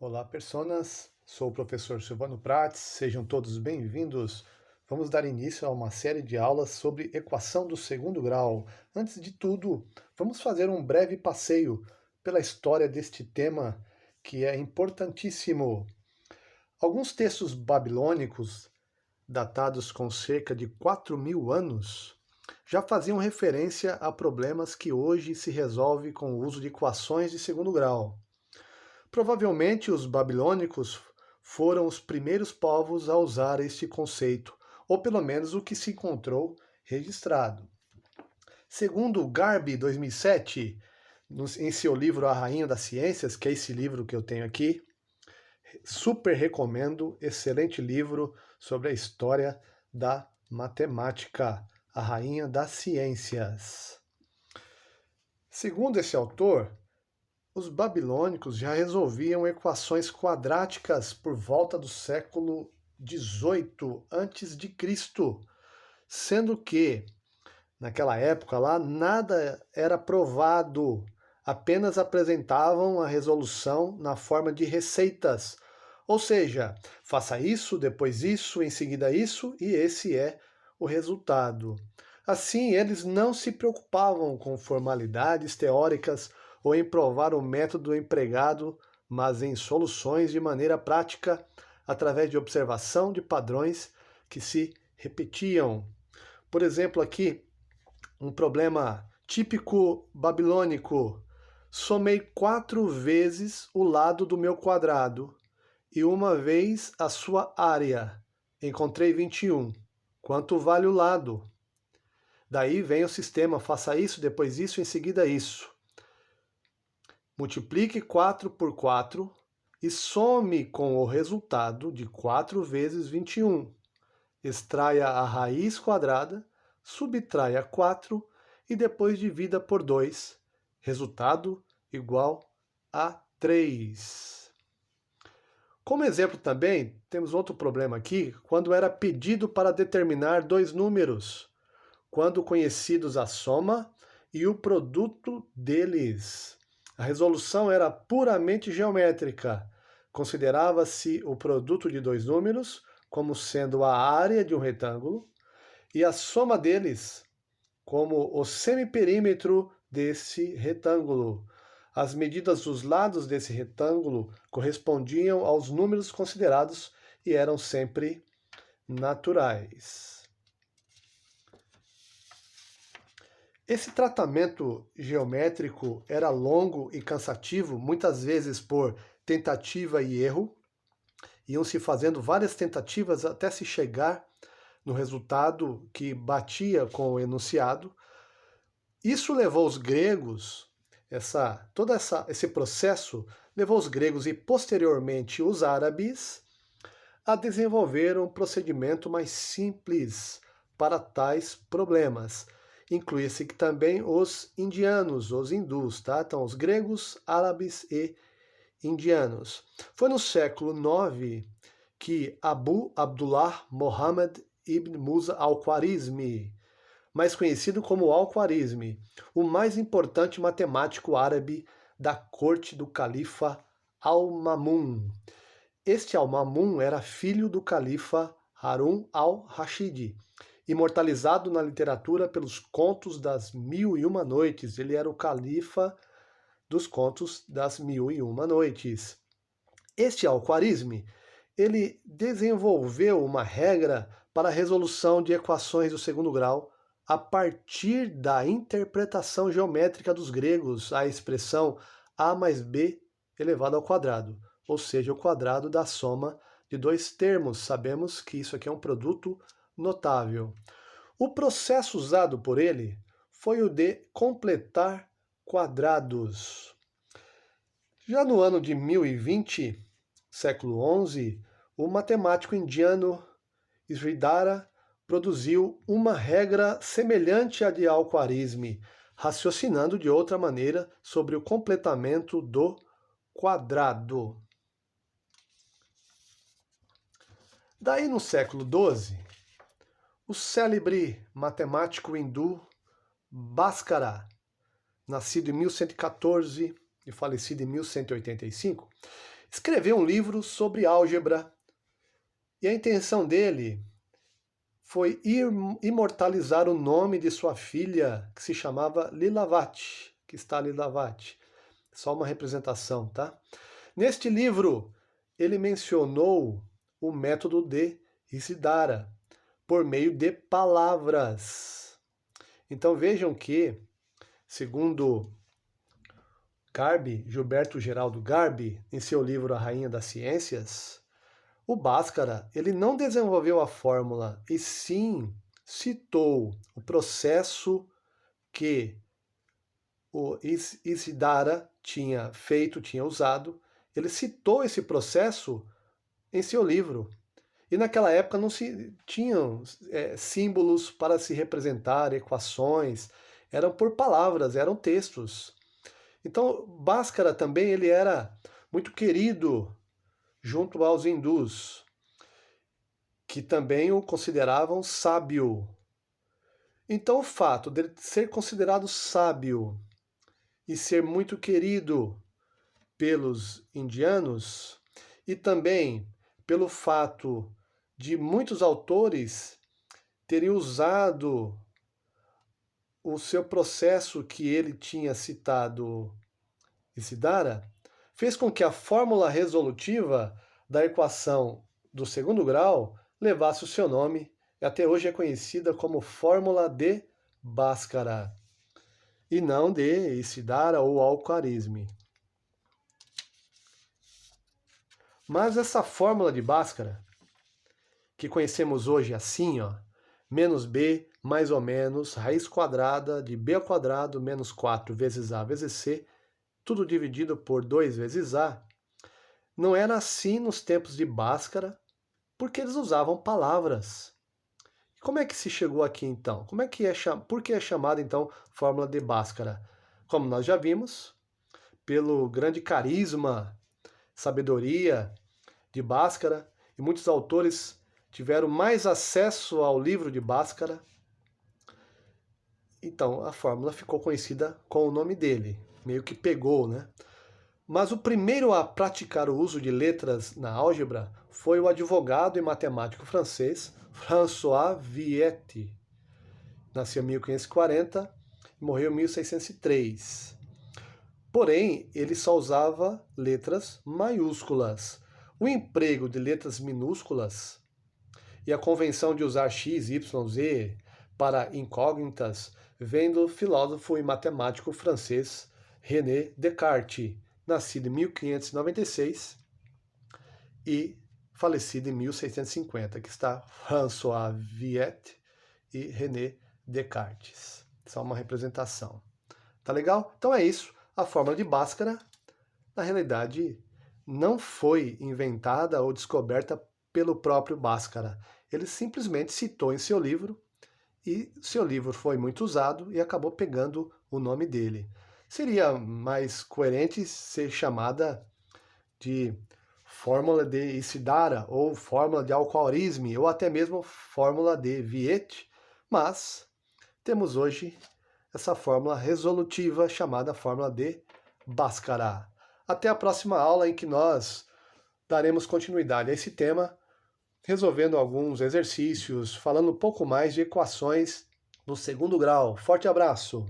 Olá, personas. Sou o professor Silvano Prates. Sejam todos bem-vindos. Vamos dar início a uma série de aulas sobre equação do segundo grau. Antes de tudo, vamos fazer um breve passeio pela história deste tema que é importantíssimo. Alguns textos babilônicos, datados com cerca de 4.000 anos, já faziam referência a problemas que hoje se resolvem com o uso de equações de segundo grau. Provavelmente os babilônicos foram os primeiros povos a usar este conceito, ou pelo menos o que se encontrou registrado. Segundo Garby, 2007, em seu livro A Rainha das Ciências, que é esse livro que eu tenho aqui, super recomendo, excelente livro sobre a história da matemática, A Rainha das Ciências. Segundo esse autor, os babilônicos já resolviam equações quadráticas por volta do século XVIII a.C., sendo que, naquela época lá, nada era provado, apenas apresentavam a resolução na forma de receitas. Ou seja, faça isso, depois isso, em seguida isso, e esse é o resultado. Assim, eles não se preocupavam com formalidades teóricas ou em provar o método empregado, mas em soluções de maneira prática, através de observação de padrões que se repetiam. Por exemplo, aqui, um problema típico babilônico. Somei 4 vezes o lado do meu quadrado e uma vez a sua área. Encontrei 21. Quanto vale o lado? Daí vem o sistema, faça isso, depois isso, em seguida isso. Multiplique 4 por 4 e some com o resultado de 4 vezes 21. Extraia a raiz quadrada, subtraia 4 e depois divida por 2. Resultado igual a 3. Como exemplo também, temos outro problema aqui, quando era pedido para determinar dois números, quando conhecidos a soma e o produto deles. A resolução era puramente geométrica. Considerava-se o produto de dois números como sendo a área de um retângulo e a soma deles como o semiperímetro desse retângulo. As medidas dos lados desse retângulo correspondiam aos números considerados e eram sempre naturais. Esse tratamento geométrico era longo e cansativo, muitas vezes por tentativa e erro. Iam se fazendo várias tentativas até se chegar no resultado que batia com o enunciado. Isso levou os gregos, esse processo levou os gregos e posteriormente os árabes a desenvolver um procedimento mais simples para tais problemas. Inclui-se também os indianos, os hindus, tá? Então, os gregos, árabes e indianos. Foi no século IX que Abu Abdullah Muhammad ibn Musa al-Khwarizmi, mais conhecido como Al-Khwarizmi, o mais importante matemático árabe da corte do califa Al-Mamun. Este Al-Mamun era filho do califa Harun al-Rashid, imortalizado na literatura pelos contos das Mil e Uma Noites. Ele era o califa dos contos das Mil e Uma Noites. Este Al-Khwarizmi, ele desenvolveu uma regra para a resolução de equações do segundo grau a partir da interpretação geométrica dos gregos, a expressão a mais b elevado ao quadrado, ou seja, o quadrado da soma de dois termos. Sabemos que isso aqui é um produto notável. O processo usado por ele foi o de completar quadrados. Já no ano de 1020, século XI, o matemático indiano Sridhara produziu uma regra semelhante à de Al-Khwarizmi, raciocinando de outra maneira sobre o completamento do quadrado. Daí, no século XII, o célebre matemático hindu Bhaskara, nascido em 1114 e falecido em 1185, escreveu um livro sobre álgebra e a intenção dele foi imortalizar o nome de sua filha, que se chamava Lilavati, que está Lilavati. Só uma representação, tá? Neste livro, ele mencionou o método de Isidara, por meio de palavras. Então vejam que, segundo Garbi, Gilberto Geraldo Garbi, em seu livro A Rainha das Ciências, o Bhaskara, ele não desenvolveu a fórmula, e sim citou o processo que o Isidara tinha feito, tinha usado. Ele citou esse processo em seu livro. E naquela época não se tinham símbolos para se representar, equações, eram por palavras, eram textos. Então, Bhaskara também ele era muito querido junto aos hindus, que também o consideravam sábio. Então, o fato de ele ser considerado sábio e ser muito querido pelos indianos, e também pelo fato de muitos autores terem usado o seu processo que ele tinha citado, Isidara, fez com que a fórmula resolutiva da equação do segundo grau levasse o seu nome e até hoje é conhecida como fórmula de Bhaskara, e não de Isidara ou Al-Khwarizmi. Mas essa fórmula de Bhaskara, que conhecemos hoje assim, ó, menos b mais ou menos raiz quadrada de b ao quadrado menos 4 vezes a vezes c, tudo dividido por 2 vezes a, não era assim nos tempos de Bhaskara, porque eles usavam palavras. E como é que se chegou aqui então? Por que é chamada então fórmula de Bhaskara? Como nós já vimos, pelo grande carisma, sabedoria de Bhaskara, e muitos autores tiveram mais acesso ao livro de Bhaskara. Então a fórmula ficou conhecida com o nome dele, meio que pegou, né? Mas o primeiro a praticar o uso de letras na álgebra foi o advogado e matemático francês François Viète. Nasceu em 1540 e morreu em 1603. Porém, ele só usava letras maiúsculas. O emprego de letras minúsculas e a convenção de usar x, y, z para incógnitas vem do filósofo e matemático francês René Descartes, nascido em 1596 e falecido em 1650, que está François Viète e René Descartes. Só uma representação. Tá legal? Então é isso. A fórmula de Bhaskara, na realidade, não foi inventada ou descoberta pelo próprio Bhaskara. Ele simplesmente citou em seu livro, e seu livro foi muito usado e acabou pegando o nome dele. Seria mais coerente ser chamada de fórmula de Isidara, ou fórmula de Al-Khwarizmi, ou até mesmo fórmula de Viète, mas temos hoje essa fórmula resolutiva chamada fórmula de Bhaskara. Até a próxima aula em que nós daremos continuidade a esse tema, resolvendo alguns exercícios, falando um pouco mais de equações no segundo grau. Forte abraço!